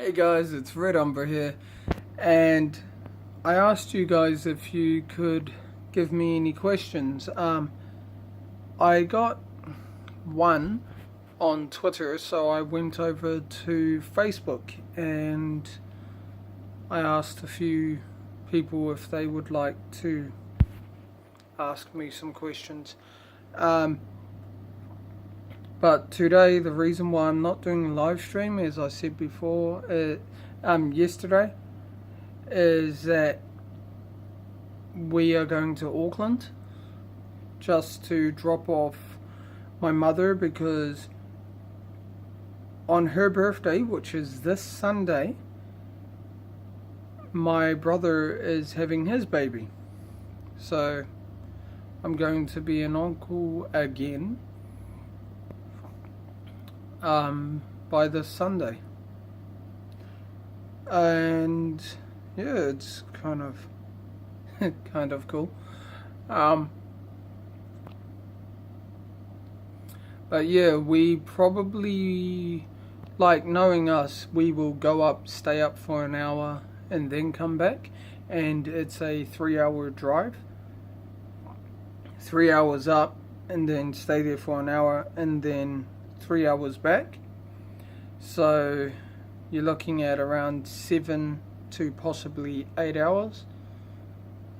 Hey guys, it's Red Umber here, and I asked you guys if you could give me any questions. I got one on Twitter, so I went over to Facebook and I asked a few people if they would like to ask me some questions. Um, But today, the reason why I'm not doing a live stream, as I said before, yesterday, is that we are going to Auckland just to drop off my mother because on her birthday, which is this Sunday, my brother is having his baby. So I'm going to be an uncle again by this Sunday. And yeah, it's kind of cool. But yeah, we probably, like, knowing us, we will go up, stay up for an hour and then come back, and it's a 3-hour drive. 3 hours up and then stay there for an hour and then 3 hours back. So you're looking at around 7 to possibly 8 hours.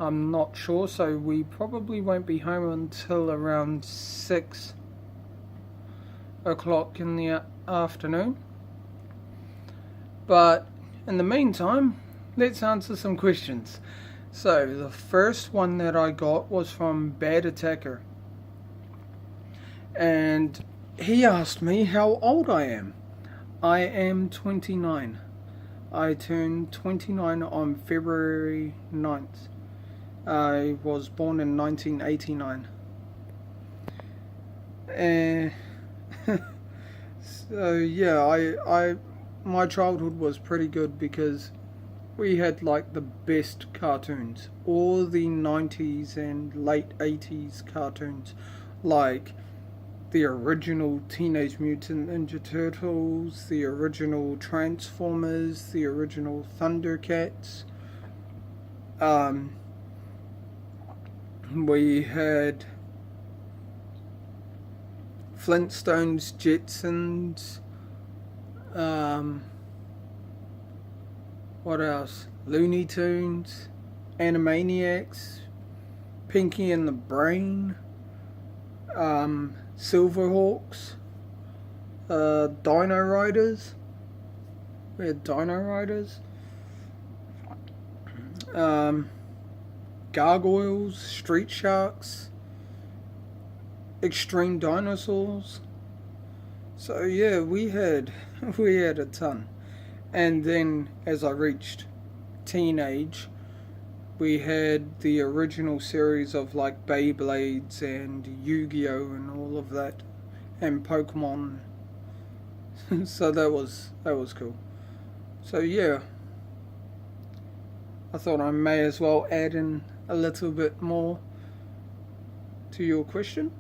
I'm not sure, so we probably won't be home until around 6 o'clock in the afternoon. But in the meantime, let's answer some questions. So the first one that I got was from Bad Attacker, and he asked me how old I am. I am 29. I turned 29 on February 9th. I was born in 1989. And so yeah, I my childhood was pretty good because we had like the best cartoons. All the 90s and late 80s cartoons, like the original Teenage Mutant Ninja Turtles, the original Transformers, the original Thundercats. We had Flintstones, Jetsons. What else? Looney Tunes, Animaniacs, Pinky and the Brain, Silverhawks, Dino Riders. We had Dino Riders. Gargoyles, Street Sharks, Extreme Dinosaurs. So yeah, we had a ton. And then as I reached teenage, we had the original series of like Beyblades and Yu-Gi-Oh and all of that, and Pokemon. So that was cool. So yeah, I thought I may as well add in a little bit more to your question.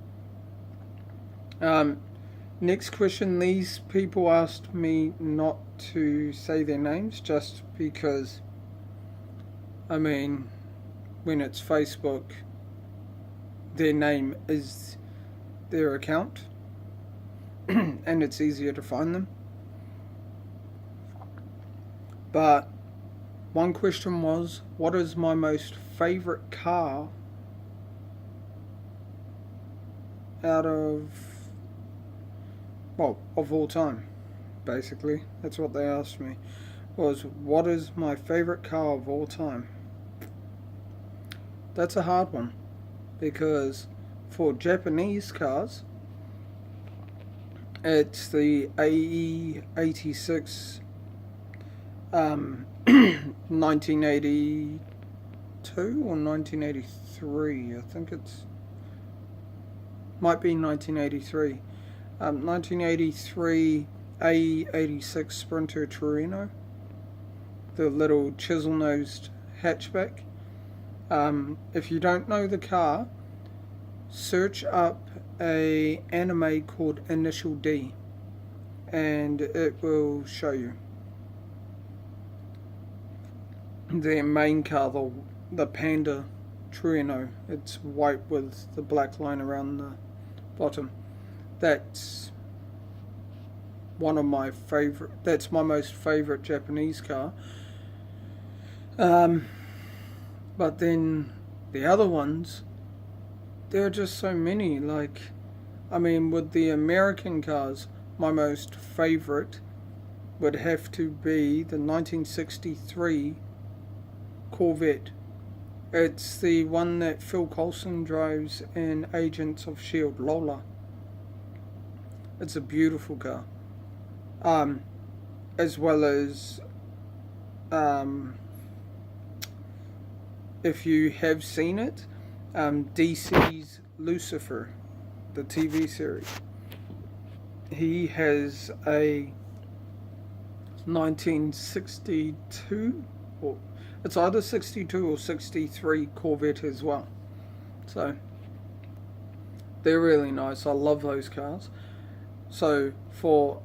Next question, these people asked me not to say their names just because, I mean, when it's Facebook, their name is their account and it's easier to find them. But one question was, what is my most favourite car out of all time, basically. That's what they asked me, was what is my favourite car of all time? That's a hard one, because for Japanese cars, it's the AE86 1982 or 1983, I think might be 1983. 1983 AE86 Sprinter Torino, the little chisel-nosed hatchback. If you don't know the car, search up a anime called Initial D, and it will show you. their main car, the Panda Trueno. It's white with the black line around the bottom. That's one of my favorite. That's my most favorite Japanese car. But then the other ones, there are just so many. Like, I mean, with the American cars, my most favorite would have to be the 1963 Corvette. It's the one that Phil Coulson drives in Agents of S.H.I.E.L.D. Lola. It's a beautiful car. As well as, if you have seen it, DC's Lucifer, the TV series. He has a 1962, or it's either 62 or 63 Corvette as well. So they're really nice. I love those cars. So for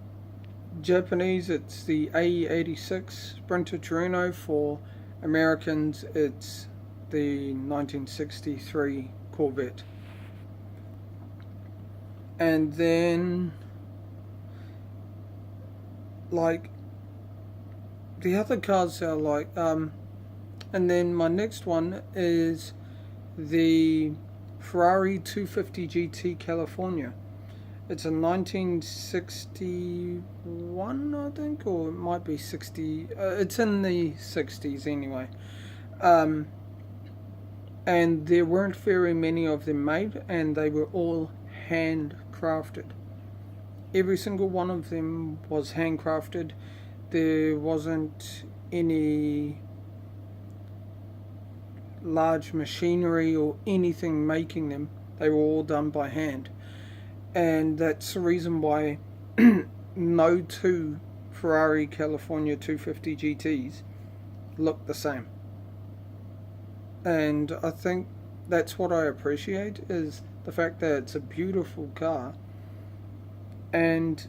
Japanese, it's the AE86 Sprinter Torino. For Americans, it's the 1963 Corvette. And then, like, the other cars are like, and then my next one is the Ferrari 250 GT California. It's a 1961, I think, or it might be 60. It's in the 60s anyway. And there weren't very many of them made, and they were all handcrafted. Every single one of them was handcrafted. There wasn't any large machinery or anything making them. They were all done by hand. And that's the reason why no two Ferrari California 250 GTs look the same. And I think that's what I appreciate, is the fact that it's a beautiful car, and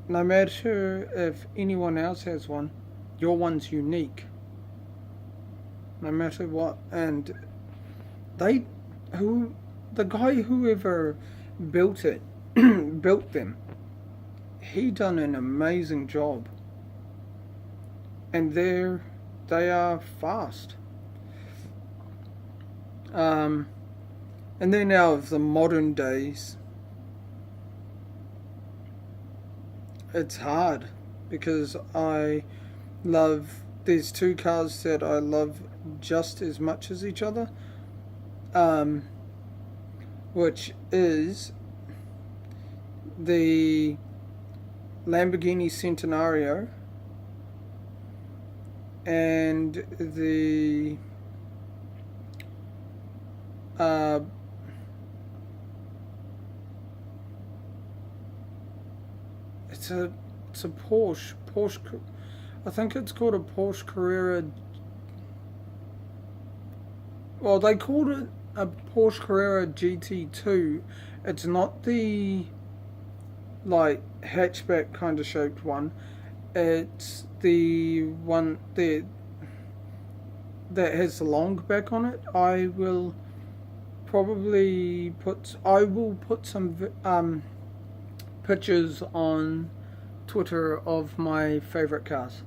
no matter if anyone else has one, your one's unique, no matter what. And the guy whoever built it, built them, he done an amazing job, and they are fast. And then out of the modern days, it's hard, because there's two cars that I love just as much as each other, which is the Lamborghini Centenario and the it's a Porsche. I think it's called a Porsche Carrera. Well, they called it a Porsche Carrera GT2. It's not the like hatchback kind of shaped one. It's the one that has the long back on it. I will put some pictures on Twitter of my favorite cars,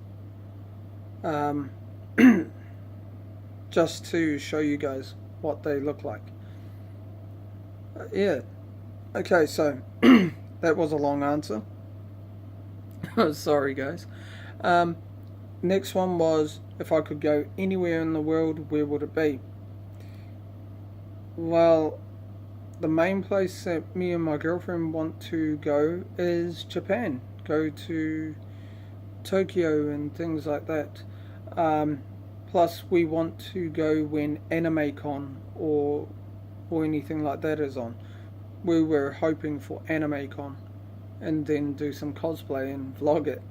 just to show you guys what they look like. Yeah. Okay, so that was a long answer. Sorry, guys. Next one was, if I could go anywhere in the world, where would it be? Well, the main place that me and my girlfriend want to go is Japan. Go to Tokyo and things like that. Plus, we want to go when AnimeCon or anything like that is on. We were hoping for AnimeCon, and then do some cosplay and vlog it.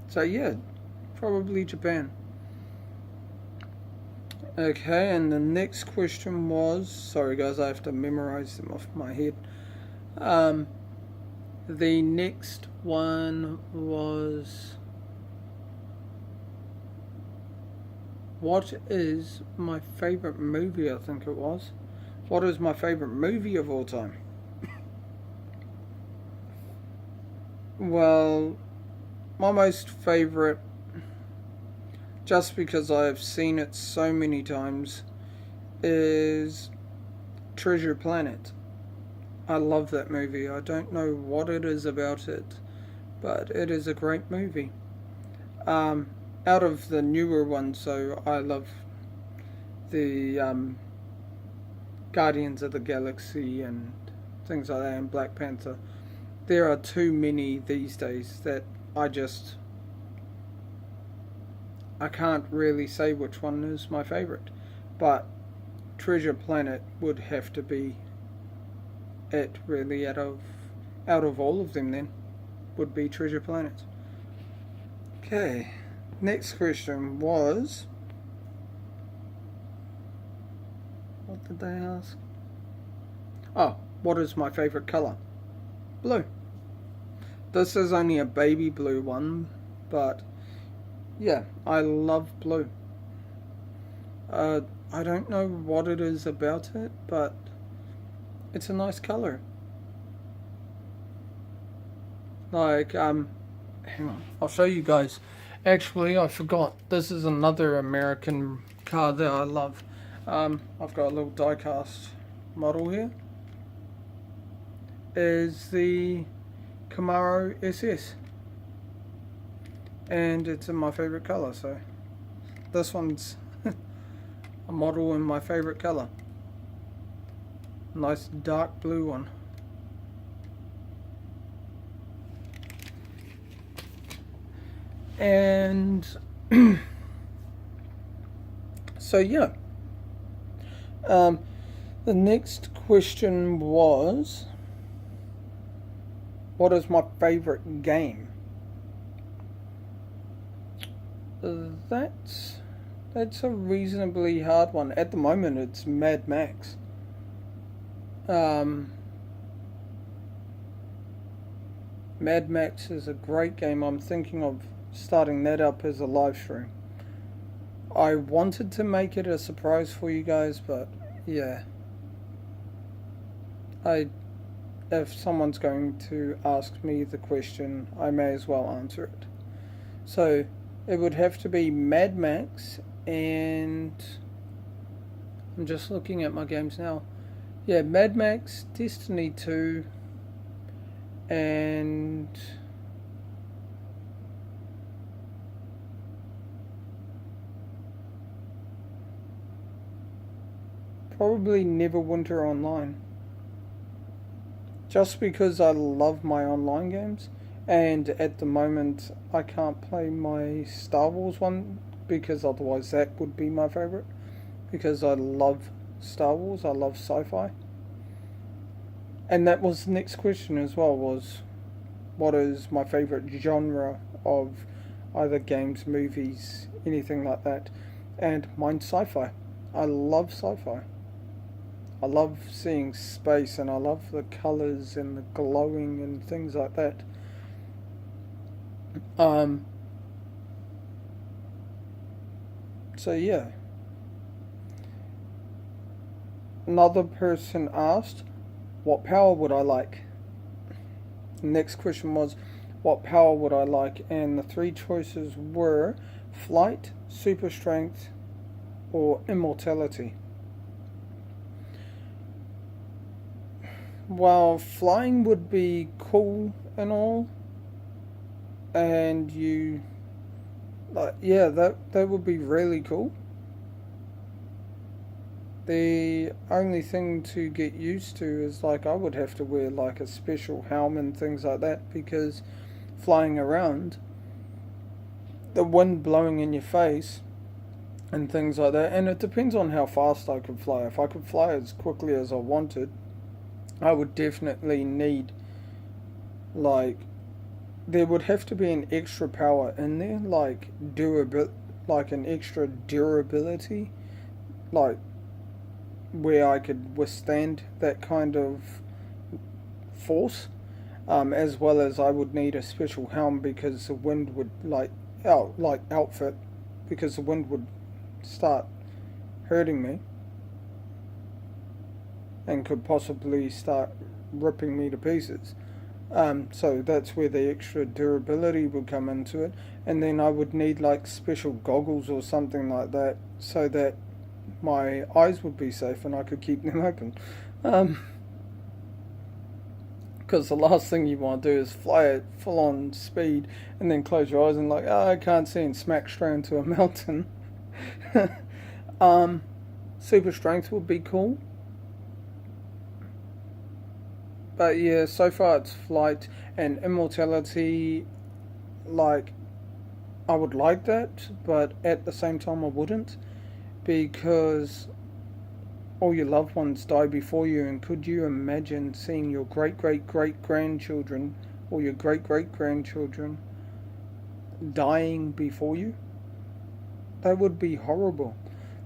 So yeah, probably Japan. Okay, and the next question was, sorry guys, I have to memorize them off my head. The next one was, what is my favourite movie, I think it was. What is my favourite movie of all time? Well, my most favourite, just because I've seen it so many times, is Treasure Planet. I love that movie. I don't know what it is about it, but it is a great movie. Um, Out of the newer ones, so I love the Guardians of the Galaxy and things like that, and Black Panther. There are too many these days that I can't really say which one is my favourite, but Treasure Planet would have to be it really out of all of them then would be Treasure Planet. Okay, next question was, what did they ask? Oh, what is my favourite colour? Blue. This is only a baby blue one, but yeah, I love blue. I don't know what it is about it, but it's a nice colour. Like, hang on, I'll show you guys. Actually, I forgot. This is another American car that I love. I've got a little die-cast model here. Is the Camaro SS, and it's in my favourite colour. So this one's a model in my favourite colour. Nice dark blue one. And so yeah, the next question was, what is my favourite game? That's a reasonably hard one. At the moment, it's Mad Max. Mad Max is a great game. I'm thinking of starting that up as a live stream. I wanted to make it a surprise for you guys, but yeah, if someone's going to ask me the question, I may as well answer it. So it would have to be Mad Max, and I'm just looking at my games now. Yeah, Mad Max, Destiny 2, and probably Neverwinter Online. Just because I love my online games, and at the moment I can't play my Star Wars one because otherwise that would be my favourite. Because I love Star Wars, I love sci-fi. And that was the next question as well, was what is my favourite genre of either games, movies, anything like that. And mine's sci-fi. I love sci-fi. I love seeing space, and I love the colours and the glowing and things like that. So yeah. Another person asked, what power would I like? The next question was, what power would I like? And the three choices were flight, super strength, or immortality. While flying would be cool and all, and that would be really cool. The only thing to get used to is, like, I would have to wear like a special helmet and things like that, because flying around, the wind blowing in your face and things like that, and it depends on how fast I could fly. If I could fly as quickly as I wanted, I would definitely need, like, there would have to be an extra power in there, like an extra durability, like where I could withstand that kind of force. as well as I would need a special helm because the wind would outfit, because the wind would start hurting me and could possibly start ripping me to pieces. So that's where the extra durability would come into it, and then I would need like special goggles or something like that so that my eyes would be safe and I could keep them open. Because the last thing you want to do is fly at full on speed and then close your eyes and like, oh, I can't see, and smack straight into a mountain. Super strength would be cool. But yeah, so far it's flight and immortality. Like, I would like that, but at the same time I wouldn't, because all your loved ones die before you, and could you imagine seeing your great great great grandchildren or your great great grandchildren dying before you? That would be horrible.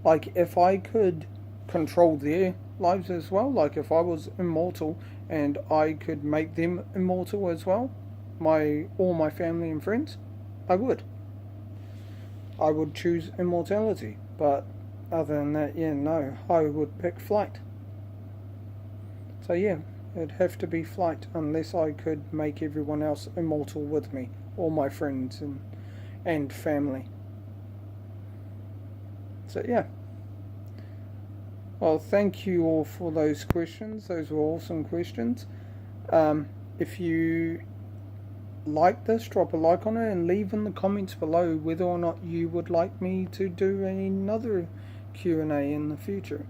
Like, if I could control their lives as well, like if I was immortal and I could make them immortal as well, all my family and friends, I would. I would choose immortality, but other than that, yeah, no, I would pick flight. So yeah, it'd have to be flight unless I could make everyone else immortal with me, all my friends and family. So yeah. Well, thank you all for those questions. Those were awesome questions. If you like this, drop a like on it and leave in the comments below whether or not you would like me to do another Q&A in the future.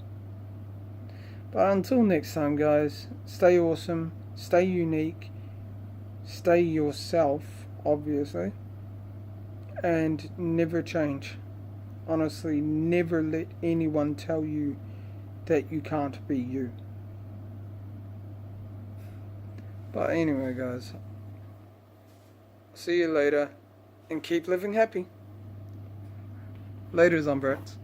But until next time, guys, stay awesome, stay unique, stay yourself, obviously, and never change. Honestly, never let anyone tell you that you can't be you. But anyway, guys, see you later and keep living happy. Later, Zombrats.